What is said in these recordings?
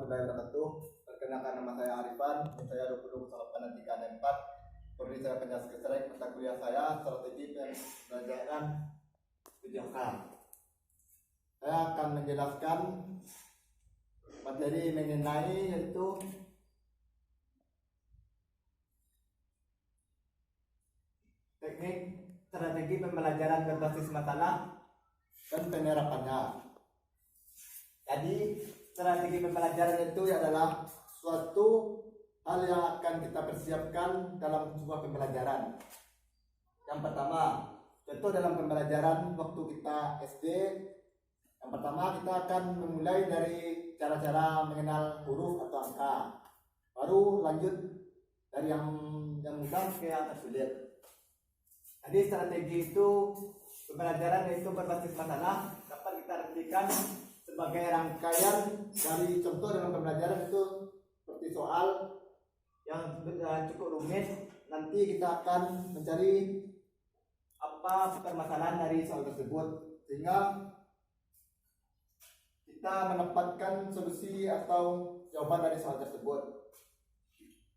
warahmatullahi wabarakatuh. Perkenalkan nama saya Arifan, saya 20 Prodi saya penjelasan keserai mata kuliah saya strategi pembelajaran video call. Saya akan menjelaskan materi mengenai yaitu teknik strategi pembelajaran berbasis masalah dan penerapannya. Jadi strategi pembelajaran itu adalah suatu hal yang akan kita persiapkan dalam sebuah pembelajaran. Yang pertama, contoh dalam pembelajaran waktu kita SD, yang pertama kita akan memulai dari cara-cara mengenal huruf atau angka. Baru lanjut dari yang mudah ke yang tersulit. Jadi strategi itu pembelajaran itu berbasis masalah dapat kita artikan sebagai rangkaian dari contoh dalam pembelajaran itu seperti soal yang cukup rumit. Nanti kita akan mencari apa permasalahan dari soal tersebut sehingga kita mendapatkan solusi atau jawaban dari soal tersebut.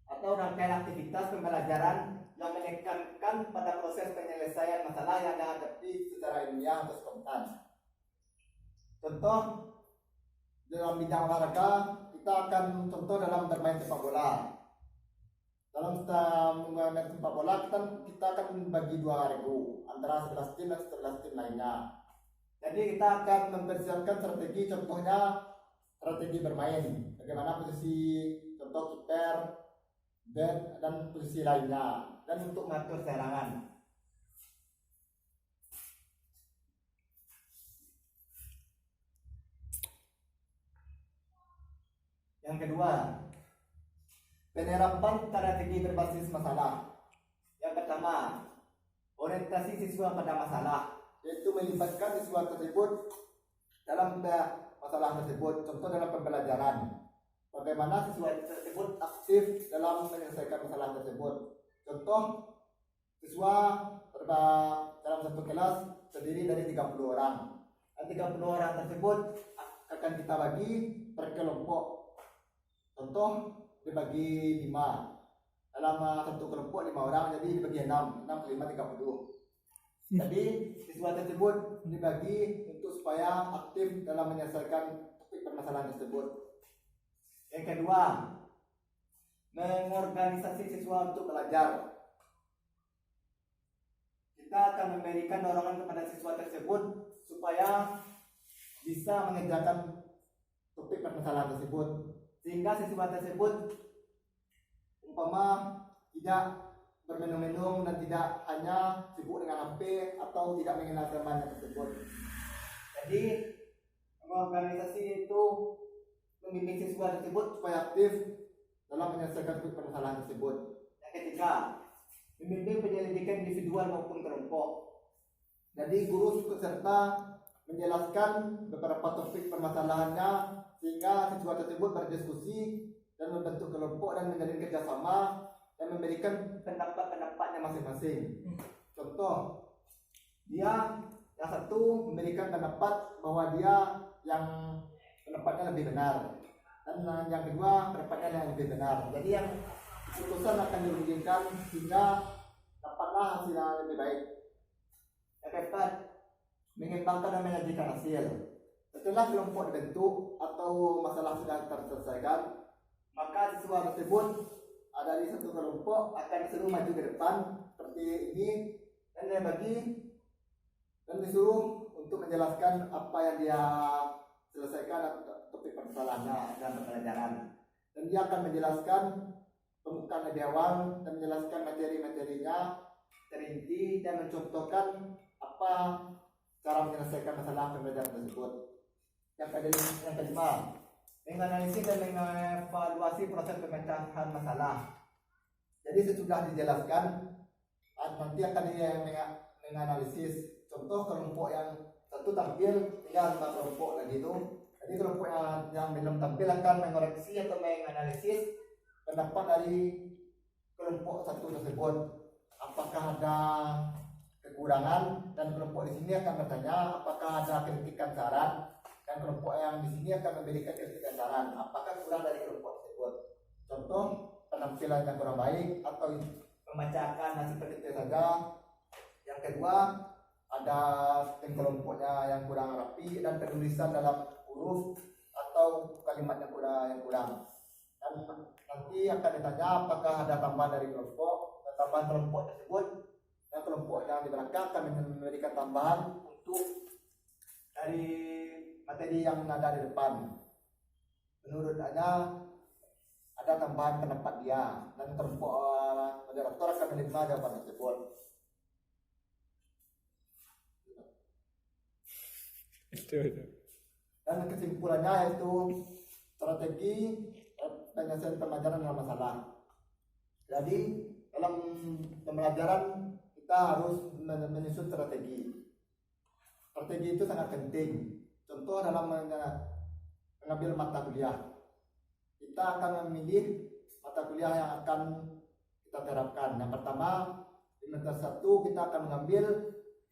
Atau rangkaian aktivitas pembelajaran yang menekankan pada proses penyelesaian masalah yang dihadapi secara ilmiah atau spontan. Contoh dalam bidang olahraga, kita akan contoh dalam bermain sepak bola. Dalam bermain sepak bola kita akan membagi dua regu antara 11 tim dan 11 tim lainnya. Jadi kita akan mempersiapkan strategi, contohnya strategi bermain, bagaimana posisi contoh kiper, back dan posisi lainnya, dan untuk mengatur serangan. Yang kedua, penerapan strategi berbasis masalah. Yang pertama, orientasi siswa pada masalah, yaitu melibatkan siswa tersebut dalam masalah tersebut. Contoh dalam pembelajaran, bagaimana siswa tersebut aktif dalam menyelesaikan masalah tersebut. Contoh, siswa dalam satu kelas terdiri dari 30 orang. Dan 30 orang tersebut akan kita bagi per kelompok. Contoh dibagi 5. Dalam satu kelompok 5 orang, jadi dibagi 6 ke 5 30. Jadi siswa tersebut dibagi untuk supaya aktif dalam menyelesaikan topik permasalahan tersebut. Yang kedua, mengorganisasi siswa untuk belajar. Kita akan memberikan dorongan kepada siswa tersebut supaya bisa mengerjakan topik permasalahan tersebut, sehingga siswa tersebut umpama tidak bermenung-menung dan tidak hanya sibuk dengan HP atau tidak mengenal temannya tersebut. Jadi mengorganisasi itu membimbing siswa tersebut supaya aktif dalam menyelesaikan permasalahan tersebut. Yang ketiga, membimbing penyelidikan individual maupun kelompok. Jadi guru ikut serta menjelaskan beberapa topik permasalahannya sehingga siswa tersebut berdiskusi dan membentuk kelompok dan menjalin kerjasama dan memberikan pendapat-pendapatnya masing-masing. Contoh, dia yang satu memberikan pendapat bahwa dia yang pendapatnya lebih benar, dan yang kedua pendapatnya yang lebih benar. Jadi yang keputusan akan diberikan sehingga dapatlah hasil yang lebih baik. Yang keempat, mengembangkan dan menyajikan hasil. Setelah kelompok dibentuk atau masalah sudah terselesaikan, maka siswa tersebut dari satu kelompok akan disuruh maju ke depan seperti ini, dan dia bagi dan disuruh untuk menjelaskan apa yang dia selesaikan topik permasalahannya dalam pembelajaran. Dan dia akan menjelaskan pembukaan lebih awal dan menjelaskan materi-materinya terinci dan mencontohkan apa cara menyelesaikan masalah pembelajaran tersebut. Yang kelima, menganalisis dan mengevaluasi proses pemecahan masalah. Jadi sesudah dijelaskan, nanti akan dia menganalisis. Contoh kelompok yang satu tampil, tinggal 5 kelompok lagi itu. Jadi kelompok yang belum tampil akan mengoreksi atau menganalisis pendapat dari kelompok satu tersebut. Apakah ada kekurangan, dan kelompok di sini akan bertanya apakah ada kritikan saran dan kelompok yang di sini akan memberikan kritik dan saran apakah kurang dari kelompok tersebut. Contoh, penampilan yang kurang baik atau membacakan hasil penelitian saja. Yang kedua, ada tim kelompoknya yang kurang rapi dan penulisan dalam huruf atau kalimat yang kurang. Dan nanti akan ditanya apakah ada tambahan dari kelompok dan tambahan kelompok tersebut, dan kelompok yang di belakang akan memberikan tambahan untuk dari materi yang ada di depan. Menurut Anda ada tambahan pendapat dia, dan kelompok moderator akan menerima jawaban tersebut. Dan kesimpulannya yaitu strategi penyelesaian pembelajaran dalam masalah. Jadi dalam pembelajaran kita harus menyusun strategi. Strategi itu sangat penting. Contoh dalam mengambil mata kuliah, kita akan memilih mata kuliah yang akan kita terapkan. Yang pertama, di semester 1 kita akan mengambil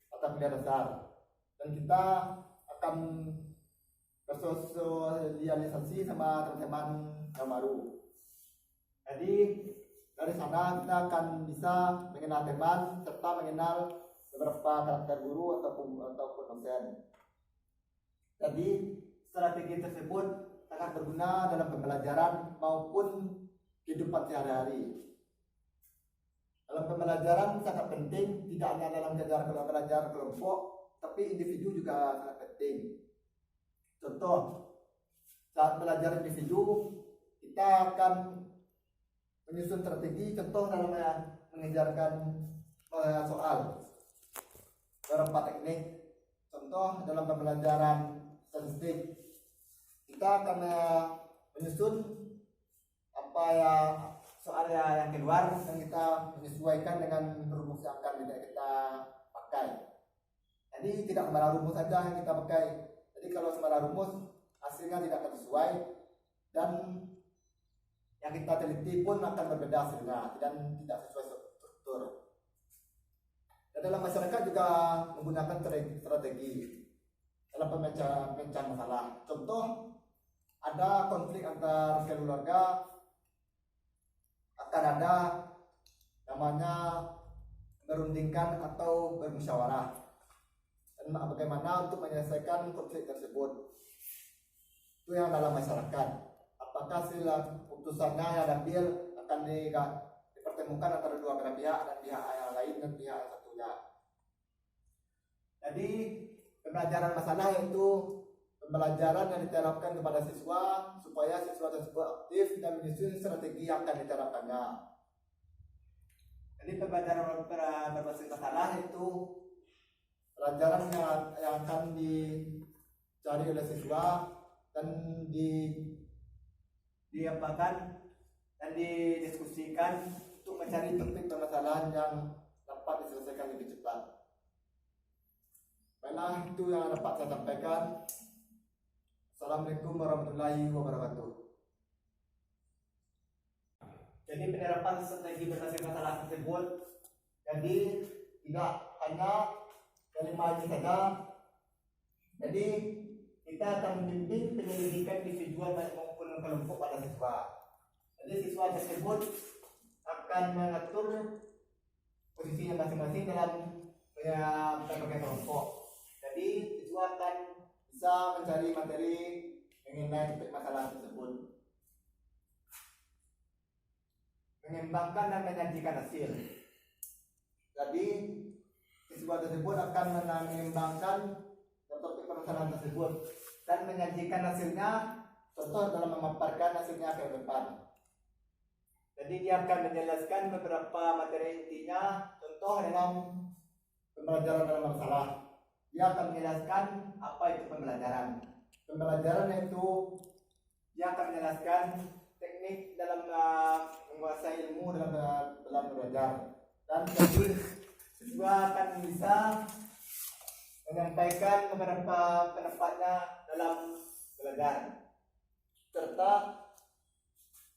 mata kuliah dasar, dan kita akan bersosialisasi sama teman-teman yang baru. Jadi dari sana kita akan bisa mengenal teman serta mengenal beberapa karakter guru ataupun dosen. Jadi strategi tersebut sangat berguna dalam pembelajaran maupun kehidupan sehari-hari. Dalam pembelajaran sangat penting, tidak hanya dalam belajar kelompok, tapi individu juga sangat penting. Contoh, saat belajar individu, kita akan menyusun strategi. Contoh dalam mengejarkan soal, beberapa teknik. Contoh dalam pembelajaran statistik, kita akan menyusun apa ya soal yang keluar, dan kita menyesuaikan dengan rumus yang akan kita pakai. Jadi tidak sembarang rumus saja yang kita pakai. Jadi kalau sembarang rumus hasilnya tidak akan sesuai, dan yang kita teliti pun akan berbeda hasilnya dan tidak sesuai struktur. Dan dalam masyarakat juga menggunakan strategi dalam pemecahan masalah. Contoh, ada konflik antar keluarga, akan ada namanya merundingkan atau bermusyawarah, dan bagaimana untuk menyelesaikan konflik tersebut. Itu yang dalam masyarakat. Apakah sila putusannya yang diambil akan dipertemukan antara dua belah pihak, dan pihak yang lain dan pihak yang satunya. Jadi pembelajaran masalah yaitu pembelajaran yang diterapkan kepada siswa supaya siswa tersebut aktif dan menyusun strategi yang akan diterapkannya. Jadi pembelajaran berbasis masalah itu pelajaran yang akan dicari oleh siswa dan diapakan dan didiskusikan untuk mencari topik permasalahan yang dapat diselesaikan lebih cepat. Baiklah, itu yang dapat saya sampaikan. Assalamualaikum warahmatullahi wabarakatuh. Jadi penerapan strategi berbasis masalah tersebut jadi tidak hanya kelima ini saja. Jadi kita akan membimbing penyelidikan individual maupun kelompok pada siswa. Jadi siswa tersebut akan mengatur posisinya masing-masing dalam berbagai kelompok. Jadi siswa akan bisa mencari materi mengenai topik masalah tersebut, mengembangkan dan menyajikan hasil. Jadi siswa tersebut akan mengembangkan topik permasalahan tersebut dan menyajikan hasilnya, contoh dalam memaparkan hasilnya ke depan. Jadi dia akan menjelaskan beberapa materi intinya, contoh dalam pembelajaran dalam masalah. Dia akan menjelaskan apa itu pembelajaran. Pembelajaran itu dia akan menjelaskan teknik dalam menguasai ilmu dalam belajar. Dan jadi siswa akan bisa menyampaikan beberapa pendapatnya dalam belajar, serta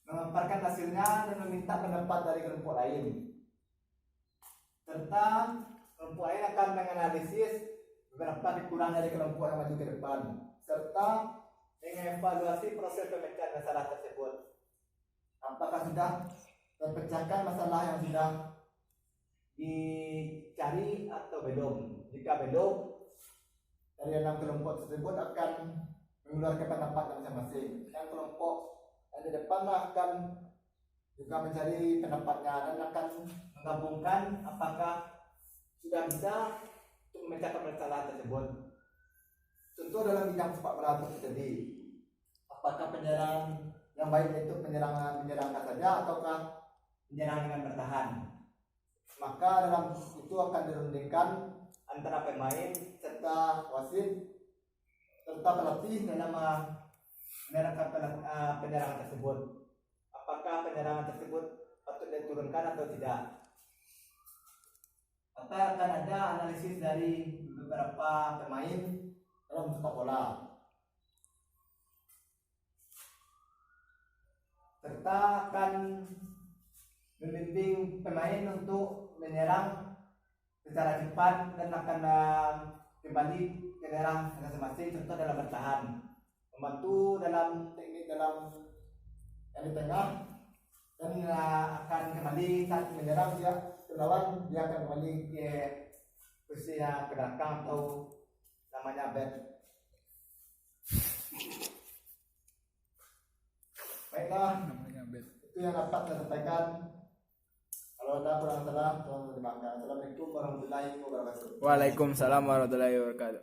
memaparkan hasilnya dan meminta pendapat dari kelompok lain. Serta kelompok lain akan menganalisis beberapa kekurangan dari kelompok yang maju ke depan, serta mengevaluasi proses pemecahan masalah tersebut. Apakah sudah terpecahkan masalah yang sudah dicari atau belum? Jika belum, dari 6 kelompok tersebut akan mengeluarkan pendapat masing-masing. Yang kelompok yang di depan akan juga mencari pendapatnya dan akan menggabungkan apakah sudah bisa untuk memecahkan masalah tersebut. Contoh dalam bidang sepak bola terjadi, apakah penyerang yang baik itu menyerangkan saja ataukah menyerang dengan bertahan? Maka dalam itu akan dirundingkan antara pemain serta wasit serta pelatih dalam menerapkan penyerangan tersebut. Apakah penyerangan tersebut patut diturunkan atau tidak? Maka akan ada analisis dari beberapa pemain dalam sepak bola, serta akan membimbing pemain untuk menyerang secara cepat dan akan kembali ke daerah masing-masing serta dalam bertahan, membantu dalam teknik dalam yang di tengah, dan akan kembali saat menyerang dia ke lawan, dia akan kembali ke posisi ke belakang atau namanya back. Baiklah, itu yang dapat saya sampaikan. Kalau ada kurang salah, tolong dimaafkan. Assalamualaikum warahmatullahi wabarakatuh. Waalaikumsalam warahmatullahi wabarakatuh.